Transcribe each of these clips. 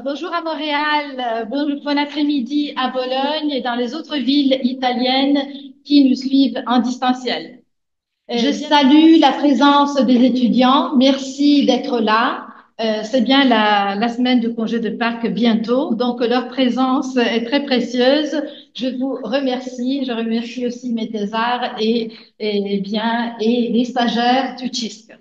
Bonjour à Montréal, bon après-midi à Bologne et dans les autres villes italiennes qui nous suivent en distanciel. Je salue la présence des étudiants. Merci d'être là. C'est bien la semaine de congé de Pâques bientôt, donc leur présence est très précieuse. Je vous remercie. Je remercie aussi mes thésards et les stagiaires du CISC.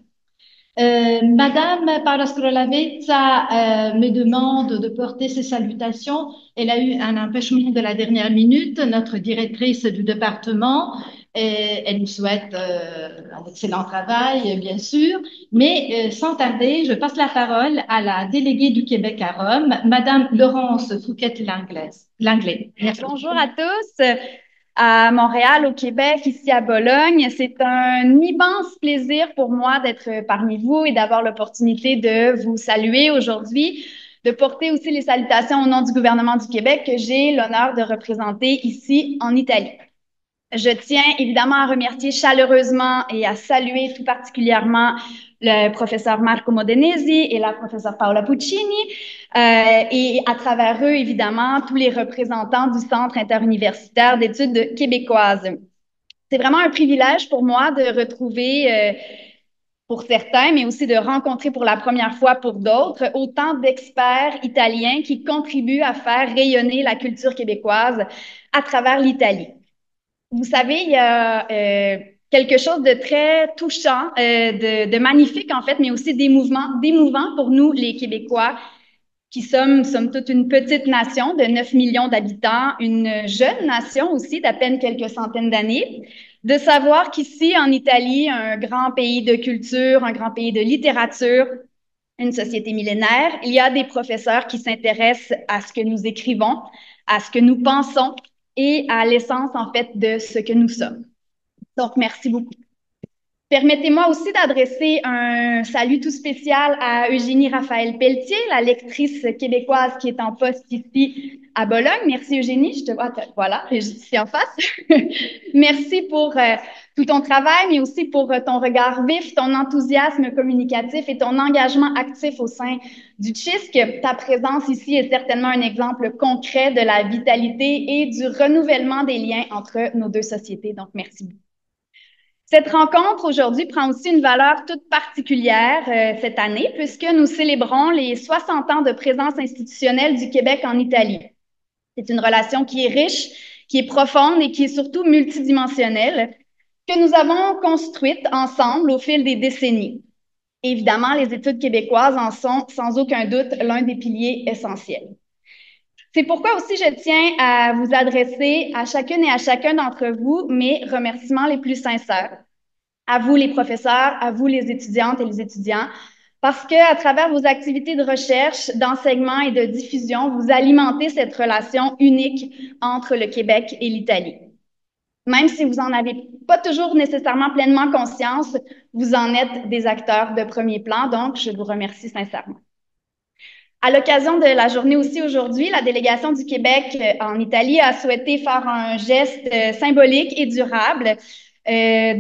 Madame Parascrolavezza me demande de porter ses salutations. Elle a eu un empêchement de la dernière minute, notre directrice du département. Et elle nous souhaite un excellent travail, bien sûr. Mais sans tarder, je passe la parole à la déléguée du Québec à Rome, Madame Laurence Fouquet-Langlais. Merci. Bonjour à tous, à Montréal, au Québec, ici à Bologne. C'est un immense plaisir pour moi d'être parmi vous et d'avoir l'opportunité de vous saluer aujourd'hui, de porter aussi les salutations au nom du gouvernement du Québec que j'ai l'honneur de représenter ici en Italie. Je tiens évidemment à remercier chaleureusement et à saluer tout particulièrement le professeur Marco Modenesi et la professeure Paola Puccini, et à travers eux, évidemment, tous les représentants du Centre interuniversitaire d'études québécoises. C'est vraiment un privilège pour moi de retrouver, pour certains, mais aussi de rencontrer pour la première fois pour d'autres, autant d'experts italiens qui contribuent à faire rayonner la culture québécoise à travers l'Italie. Vous savez, il y a quelque chose de très touchant, de magnifique en fait, mais aussi d'émouvant pour nous, les Québécois, qui sommes toute une petite nation de 9 millions d'habitants, une jeune nation aussi d'à peine quelques centaines d'années, de savoir qu'ici, en Italie, un grand pays de culture, un grand pays de littérature, une société millénaire, il y a des professeurs qui s'intéressent à ce que nous écrivons, à ce que nous pensons et à l'essence, en fait, de ce que nous sommes. Donc, merci beaucoup. Permettez-moi aussi d'adresser un salut tout spécial à Eugénie Raphaël Pelletier, la lectrice québécoise qui est en poste ici à Bologne. Merci Eugénie, je te vois, voilà, je suis en face. Merci pour tout ton travail, mais aussi pour ton regard vif, ton enthousiasme communicatif et ton engagement actif au sein du CHISC. Ta présence ici est certainement un exemple concret de la vitalité et du renouvellement des liens entre nos deux sociétés. Donc, merci beaucoup. Cette rencontre aujourd'hui prend aussi une valeur toute particulière cette année puisque nous célébrons les 60 ans de présence institutionnelle du Québec en Italie. C'est une relation qui est riche, qui est profonde et qui est surtout multidimensionnelle que nous avons construite ensemble au fil des décennies. Évidemment, les études québécoises en sont sans aucun doute l'un des piliers essentiels. C'est pourquoi aussi je tiens à vous adresser à chacune et à chacun d'entre vous mes remerciements les plus sincères. À vous les professeurs, à vous les étudiantes et les étudiants, parce que à travers vos activités de recherche, d'enseignement et de diffusion, vous alimentez cette relation unique entre le Québec et l'Italie. Même si vous n'en avez pas toujours nécessairement pleinement conscience, vous en êtes des acteurs de premier plan, donc je vous remercie sincèrement. À l'occasion de la journée aussi aujourd'hui, la délégation du Québec en Italie a souhaité faire un geste symbolique et durable,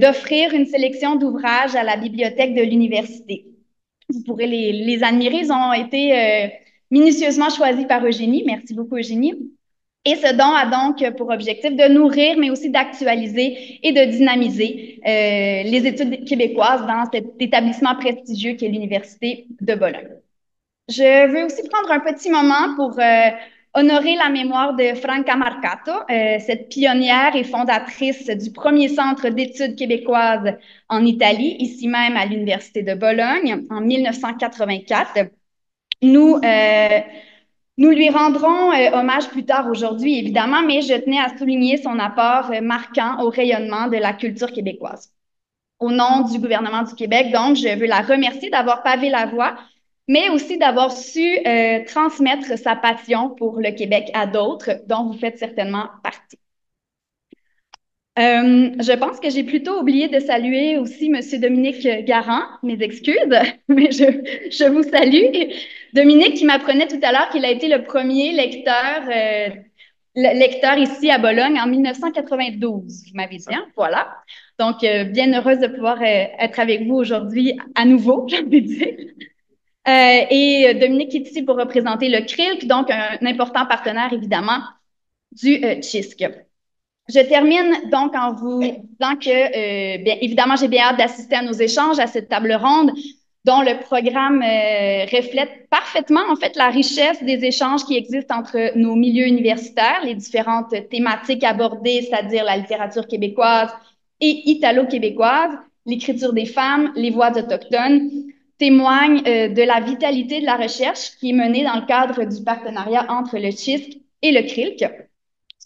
d'offrir une sélection d'ouvrages à la bibliothèque de l'université. Vous pourrez les admirer, ils ont été minutieusement choisis par Eugénie. Merci beaucoup Eugénie. Et ce don a donc pour objectif de nourrir, mais aussi d'actualiser et de dynamiser les études québécoises dans cet établissement prestigieux qu'est l'Université de Bologne. Je veux aussi prendre un petit moment pour honorer la mémoire de Franca Marcato, cette pionnière et fondatrice du premier centre d'études québécoises en Italie, ici même à l'Université de Bologne, en 1984. Nous lui rendrons hommage plus tard aujourd'hui, évidemment, mais je tenais à souligner son apport marquant au rayonnement de la culture québécoise. Au nom du gouvernement du Québec, donc, je veux la remercier d'avoir pavé la voie, mais aussi d'avoir su transmettre sa passion pour le Québec à d'autres, dont vous faites certainement partie. Je pense que j'ai plutôt oublié de saluer aussi Monsieur Dominique Garand, mes excuses, mais je vous salue. Dominique qui m'apprenait tout à l'heure qu'il a été le premier lecteur ici à Bologne en 1992, vous m'avez dit, hein? Voilà. Donc, bien heureuse de pouvoir être avec vous aujourd'hui à nouveau, j'ai envie de dire. Et Dominique est ici pour représenter le CRILC, donc un important partenaire, évidemment, du CHISC. Je termine donc en vous disant que, bien évidemment, j'ai bien hâte d'assister à nos échanges, à cette table ronde, dont le programme reflète parfaitement, en fait, la richesse des échanges qui existent entre nos milieux universitaires, les différentes thématiques abordées, c'est-à-dire la littérature québécoise et italo-québécoise, l'écriture des femmes, les voix autochtones, témoignent de la vitalité de la recherche qui est menée dans le cadre du partenariat entre le CHISC et le CRILC.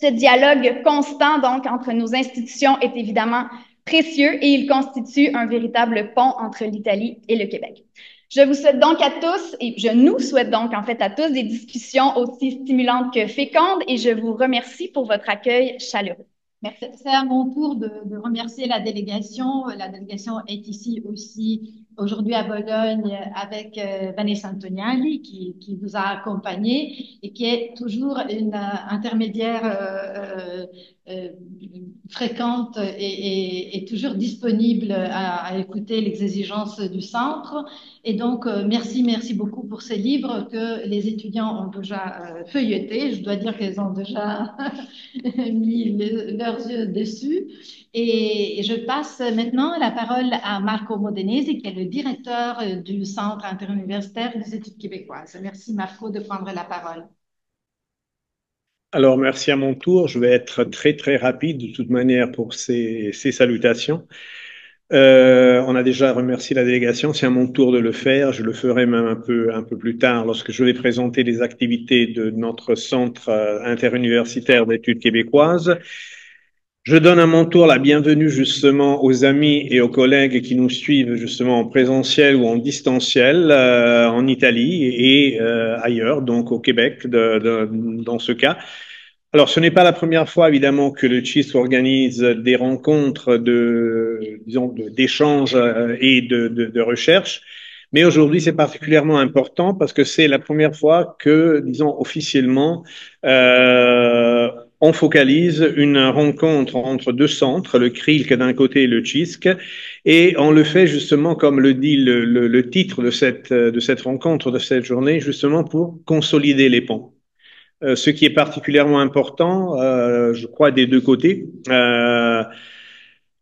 Ce dialogue constant, donc, entre nos institutions est évidemment précieux et il constitue un véritable pont entre l'Italie et le Québec. Je vous souhaite donc à tous, et je nous souhaite donc en fait à tous des discussions aussi stimulantes que fécondes et je vous remercie pour votre accueil chaleureux. Merci. C'est à mon tour de remercier la délégation. La délégation est ici aussi aujourd'hui à Bologne avec Vanessa Antoniali qui vous a accompagné et qui est toujours une intermédiaire fréquente et toujours disponible à écouter les exigences du centre. Et donc, merci beaucoup pour ces livres que les étudiants ont déjà feuilletés. Je dois dire qu'ils ont déjà mis leurs yeux dessus. Et je passe maintenant la parole à Marco Modenese, qui est le directeur du Centre interuniversitaire des études québécoises. Merci Marco de prendre la parole. Alors, merci à mon tour. Je vais être très rapide de toute manière pour ces salutations. On a déjà remercié la délégation. C'est à mon tour de le faire. Je le ferai même un peu plus tard lorsque je vais présenter les activités de notre Centre interuniversitaire d'études québécoises. Je donne à mon tour la bienvenue justement aux amis et aux collègues qui nous suivent justement en présentiel ou en distanciel en Italie et ailleurs, donc au Québec dans ce cas. Alors, ce n'est pas la première fois, évidemment, que le CHISC organise des rencontres d'échanges et de recherche. Mais aujourd'hui, c'est particulièrement important parce que c'est la première fois que, disons, officiellement, on focalise une rencontre entre deux centres, le CRILC d'un côté et le CHISC, et on le fait justement, comme le dit le titre de cette rencontre, de cette journée, justement pour consolider les ponts. Ce qui est particulièrement important, je crois, des deux côtés.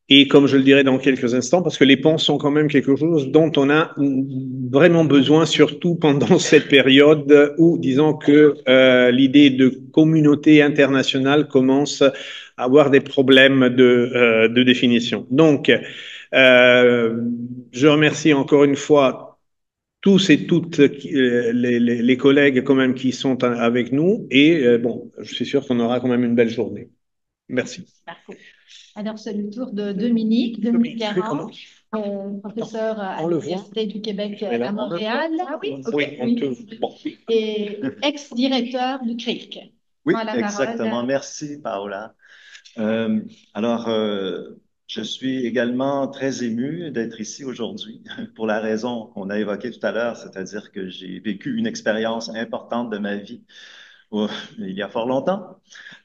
Et comme je le dirai dans quelques instants, parce que les ponts sont quand même quelque chose dont on a vraiment besoin, surtout pendant cette période où, disons que l'idée de communauté internationale commence à avoir des problèmes de définition. Donc, je remercie encore une fois tous et toutes les collègues quand même qui sont avec nous et bon, je suis sûr qu'on aura quand même une belle journée. Merci. Merci. Alors, c'est le tour de Dominique Garand, professeur à l'Université du Québec à Montréal. Ah oui, okay. Oui. Et ex-directeur du CRILC. Oui, exactement. Merci, Paola. Je suis également très ému d'être ici aujourd'hui pour la raison qu'on a évoquée tout à l'heure, c'est-à-dire que j'ai vécu une expérience importante de ma vie il y a fort longtemps.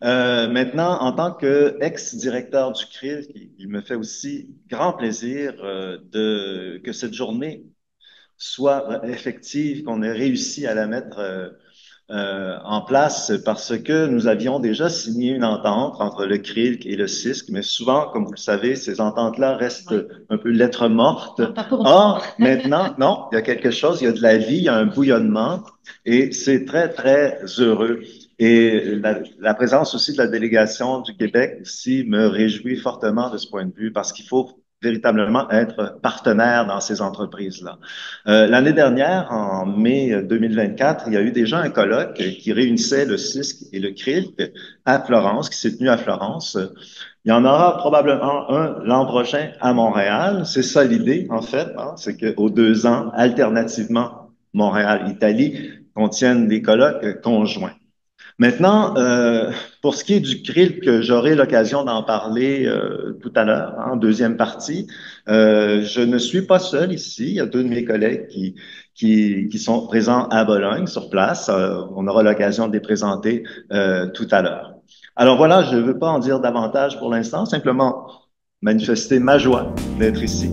Maintenant, en tant qu'ex-directeur du CRILC, il me fait aussi grand plaisir que cette journée soit effective, qu'on ait réussi à la mettre en place parce que nous avions déjà signé une entente entre le CRILC et le CISC, mais souvent, comme vous le savez, ces ententes-là restent un peu lettres mortes. Or, maintenant, non, il y a quelque chose, il y a de la vie, il y a un bouillonnement et c'est très heureux. Et la présence aussi de la délégation du Québec aussi me réjouit fortement de ce point de vue parce qu'il faut véritablement être partenaire dans ces entreprises-là. L'année dernière, en mai 2024, il y a eu déjà un colloque qui réunissait le CISC et le CRILC à Florence, qui s'est tenu à Florence. Il y en aura probablement un l'an prochain à Montréal. C'est ça l'idée, en fait, hein, c'est qu'aux 2 ans, alternativement, Montréal-Italie contiennent des colloques conjoints. Maintenant, pour ce qui est du CRILC, j'aurai l'occasion d'en parler tout à l'heure, en deuxième partie. Je ne suis pas seul ici. Il y a 2 de mes collègues qui sont présents à Bologne, sur place. On aura l'occasion de les présenter tout à l'heure. Alors voilà, je ne veux pas en dire davantage pour l'instant, simplement manifester ma joie d'être ici.